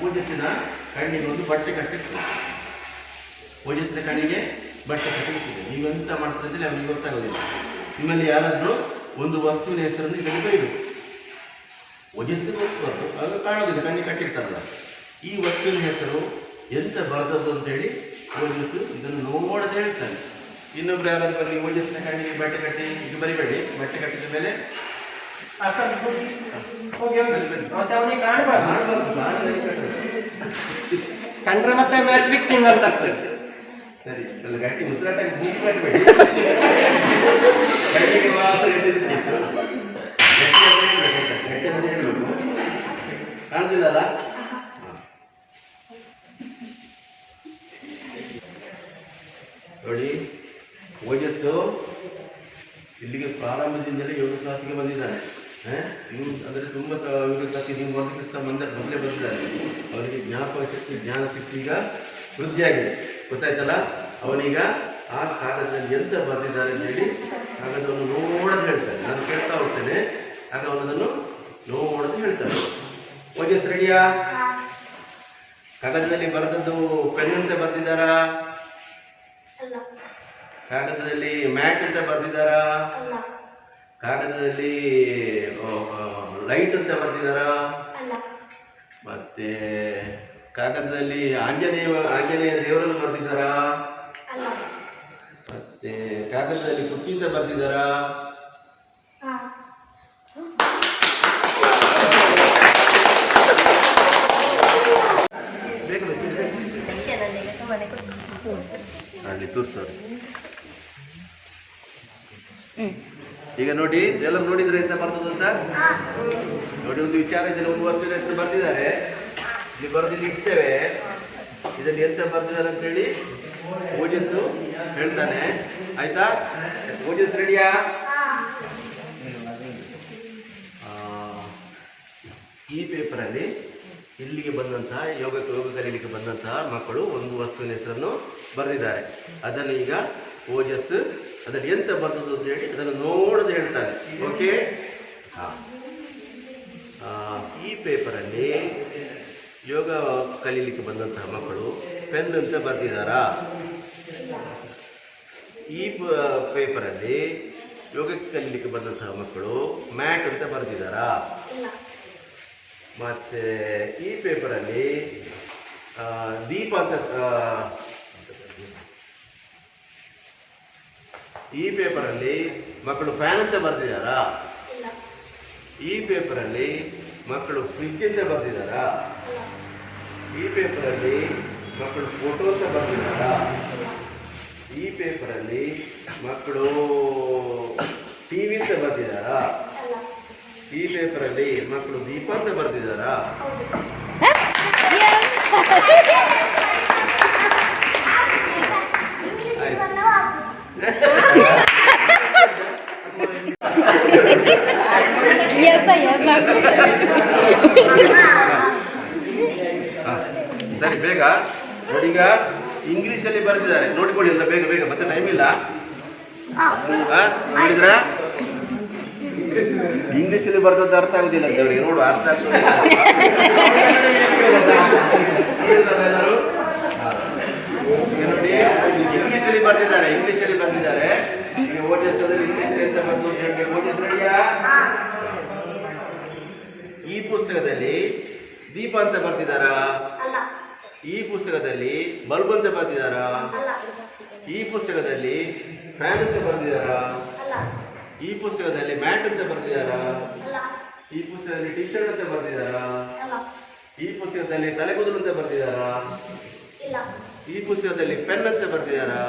ಓಜಸ್ಸಿನ ಕಣ್ಣಿಗೆ ಒಂದು ಬಟ್ಟೆ ಕಟ್ಟಿರ್ತದೆ. ಓಜಸ್ಸಿನ ಕಣ್ಣಿಗೆ ಬಟ್ಟೆ ಕಟ್ಟಿರ್ತದೆ. ನೀವೆಂತ ಮಾಡ್ತಾರೆ ಅಂತೇಳಿ ಅವನಿಗೆ ಗೊತ್ತಾಗೋದಿಲ್ಲ. ನಿಮ್ಮಲ್ಲಿ ಯಾರಾದರೂ ಒಂದು ವಸ್ತುವಿನ ಹೆಸರನ್ನು ಇದನ್ನು ಬರೀಬೇಕು. ಓಜಸ್ಸಿನ ವಸ್ತು ಅದು ಆಗ ಕಾಣೋದಿಲ್ಲ, ಕಣ್ಣಿಗೆ ಕಟ್ಟಿರ್ತಾರಲ್ಲ. ಈ ವಸ್ತುವಿನ ಹೆಸರು ಎಂತ ಬರೆದದ್ದು ಅಂತೇಳಿ ಓಜಸ್ಸು ಇದನ್ನು ನೋಡದೆ ಹೇಳ್ತಾನೆ. ಇನ್ನೊಬ್ರು ಯಾರಾದ್ರೂ ಬರಲಿ, ಓಜಸ್ಸಿನ ಕಣ್ಣಿಗೆ ಬಟ್ಟೆ ಕಟ್ಟಿ ಇದು ಬರಿಬೇಡಿ, ಬಟ್ಟೆ ಕಟ್ಟಿದ ಮೇಲೆ ಕಂಡ್ರೆ ಮತ್ತೆ ಮ್ಯಾಚ್ ಫಿಕ್ಸಿಂಗ್ ಅಂತ. ಸರಿ, ಅಲ್ಲ ಗಟ್ಟಿ ಮುದ್ರಾಟಾಗಿ ಬೂಕ್ ಮಾಡಬೇಡಿ, ಕಣ್ಣಿಗೆ ಮಾತ್ರ ಇಟ್ಟಿದ್ದು ಗಟ್ಟಿ ಅಂತ ಹೇಳ್ಬೇಕು. ಕಾಣುದಿಲ್ಲಲ್ಲ? ನೋಡಿ, ಓಜಸ್ಸು ಇಲ್ಲಿಗೆ ಪ್ರಾರಂಭದಿಂದಲೇ 7 ಕ್ಲಾಸಿಗೆ ಬಂದಿದ್ದಾನೆ. ಇವು ಅಂದರೆ ತುಂಬ 7 ಕ್ಲಾಸಿಗೆ ನೀವು ಮೊದಲೇ ಬಂದಿದ್ದಾನೆ. ಅವನಿಗೆ ಜ್ಞಾಪಕ ಶಕ್ತಿ, ಜ್ಞಾನ ಶಕ್ತಿ ಈಗ ವೃದ್ಧಿಯಾಗಿದೆ. ಗೊತ್ತಾಯ್ತಲ್ಲ? ಅವನೀಗ ಆ ಕಾಗದದಲ್ಲಿ ಎಂತ ಬರೆದಿದ್ದಾರೆ ಅಂತೇಳಿ ಕಾಗದವನ್ನು ನೋಡೋದು ಹೇಳ್ತಾನೆ. ನಾನು ಕೇಳ್ತಾ ಹೋಗ್ತೇನೆ, ಆಗ ಅವನದನ್ನು ನೋಡೋದು ಹೇಳ್ತಾನೆ. ಓಜಸ್ ರೆಡಿಯಾ? ಕಾಗದದಲ್ಲಿ ಬರೆದದ್ದು ಪೆನ್ ಅಂತ ಬರೆದಿದ್ದಾರಾ? ಕಾಗದದಲ್ಲಿ ಮ್ಯಾಟ್ ಅಂತ ಬರೆದಿದ್ದಾರಾ? ಕಾಗದದಲ್ಲಿ ಲೈಟ್ ಅಂತ ಬರೆದಿದ್ದಾರಾ? ಮತ್ತೆ ಕಾಗದದಲ್ಲಿ ಆಂಜನೇಯ ದೇವರನ್ನು ಬರೆದಿದ್ದಾರಾ? ಮತ್ತೆ ಕಾಗದದಲ್ಲಿ ಕುಟ್ಟಿ ಅಂತ ಬರೆದಿದ್ದಾರಾ? ಅಲ್ಲಿ ತೋರಿಸ್ತಾರೆ. ಈಗ ನೋಡಿ, ಎಲ್ಲರೂ ನೋಡಿದ್ರೆ ಎಂತ ಬರ್ತದೆ ಅಂತ ನೋಡಿ. ಒಂದು ವಿಚಾರ ಇದೆಲ್ಲ, ಒಂದು ವಸ್ತುವಿನ ಹೆಸರು ಬರ್ತಿದ್ದಾರೆ, ಇಲ್ಲಿ ಬರೆದಿಲ್ಲಿ ಇಡ್ತೇವೆ. ಇದರಲ್ಲಿ ಎಂತ ಬರ್ತಿದ್ದಾರೆ ಅಂತೇಳಿ ಓಜಸ್ಸು ಹೇಳ್ತಾನೆ. ಆಯ್ತಾ? ಓಜಸ್ ರೆಡಿಯಾ? ಈ ಪೇಪರಲ್ಲಿ ಇಲ್ಲಿಗೆ ಬಂದಂತಹ ಯೋಗ ಕಲೀಲಿಕ್ಕೆ ಬಂದಂತಹ ಮಕ್ಕಳು ಒಂದು ವಸ್ತುವಿನ ಹೆಸರನ್ನು ಬರೆದಿದ್ದಾರೆ. ಅದನ್ನು ಈಗ ಓಜಸ್ ಅದನ್ನು ಎಂತ ಬರ್ತದೆ ಅಂತ ಹೇಳಿ ಅದನ್ನು ನೋಡೋದು ಹೇಳ್ತಾರೆ. ಓಕೆ? ಈ ಪೇಪರಲ್ಲಿ ಯೋಗ ಕಲೀಲಿಕ್ಕೆ ಬಂದಂತಹ ಮಕ್ಕಳು ಪೆನ್ ಅಂತ ಬರೆದಿದ್ದಾರಾ? ಈ ಪೇಪರಲ್ಲಿ ಯೋಗಕ್ಕೆ ಕಲೀಲಿಕ್ಕೆ ಬಂದಂತಹ ಮಕ್ಕಳು ಮ್ಯಾಟ್ ಅಂತ ಬರೆದಿದ್ದಾರಾ? ಮತ್ತು ಈ ಪೇಪರಲ್ಲಿ ದೀಪ ಅಂತ ಈ ಪೇಪರಲ್ಲಿ ಮಕ್ಕಳು ಫ್ಯಾನ್ ಅಂತ ಬರೆದಿದ್ದಾರಾ? ಈ ಪೇಪರಲ್ಲಿ ಮಕ್ಕಳು ಫ್ರಿಜ್ ಅಂತ ಬರೆದಿದ್ದಾರಾ? ಈ ಪೇಪರಲ್ಲಿ ಮಕ್ಕಳು ಫೋಟೋ ಅಂತ ಬರೆದಿದ್ದಾರಾ? ಈ ಪೇಪರಲ್ಲಿ ಮಕ್ಕಳು ಟಿವಿ ಅಂತ ಬರೆದಿದ್ದಾರಾ? ಈ ಪೇಪರಲ್ಲಿ ಮಕ್ಕಳು ದೀಪ ಅಂತ ಬರೆದಿದ್ದಾರಾ? ಸರಿ, ಬೇಗ ನೋಡಿ. ಈಗ ಇಂಗ್ಲೀಷಲ್ಲಿ ಬರೆದಿದ್ದಾರೆ, ನೋಡಿಕೊಳ್ಳಿ ಎಲ್ಲ ಬೇಗ ಬೇಗ, ಮತ್ತೆ ಟೈಮ್ ಇಲ್ಲ. ನೋಡಿದ್ರ ಇಂಗ್ಲೀಷಲ್ಲಿ ಬರೆದದ್ದು ಅರ್ಥ ಆಗುದಿಲ್ಲ ಅಂತ ಅವರಿಗೆ. ನೋಡು, ಅರ್ಥ ಆಗ್ತದೆ ಎಲ್ಲರೂ. ನೋಡಿ, ಇಂಗ್ಲೀಷಲ್ಲಿ ಬರೆದಿದ್ದಾರೆ. ಈಗ ಓಜಸ್ಸಲ್ಲಿ ಇಂಗ್ಲೀಷಲ್ಲಿ ಎಂತ ಬಂದು ಅಂತ ಹೇಳ್ಬೇಕು. ಓಜಸ್ ರೆಡಿಯಾ? ಈ ಪುಸ್ತಕದಲ್ಲಿ ದೀಪ ಅಂತ ಬರ್ತಿದ್ದಾರಾ? ಈ ಪುಸ್ತಕದಲ್ಲಿ ಬಲ್ಬ್ ಅಂತ ಬರ್ತಿದ್ದಾರಾ? ಈ ಪುಸ್ತಕದಲ್ಲಿ ಫ್ಯಾನ್ ಅಂತ ಬರ್ತಿದ್ದಾರಾ? ಈ ಪುಸ್ತಕದಲ್ಲಿ ಮ್ಯಾಟ್ ಅಂತ ಬರ್ತಿದ್ದಾರಾ? ಈ ಪುಸ್ತಕದಲ್ಲಿ ಟಿ ಶರ್ಟ್ ಅಂತ ಬರ್ತಿದ್ದಾರಾ? ಈ ಪುಸ್ತಕದಲ್ಲಿ ತಲೆಕೂದಲು ಅಂತ ಬರ್ತಿದ್ದಾರಾ? ಈ ಪುಸ್ತಕದಲ್ಲಿ ಪೆನ್ ಅಂತ ಬರ್ತಿದ್ದಾರಾ?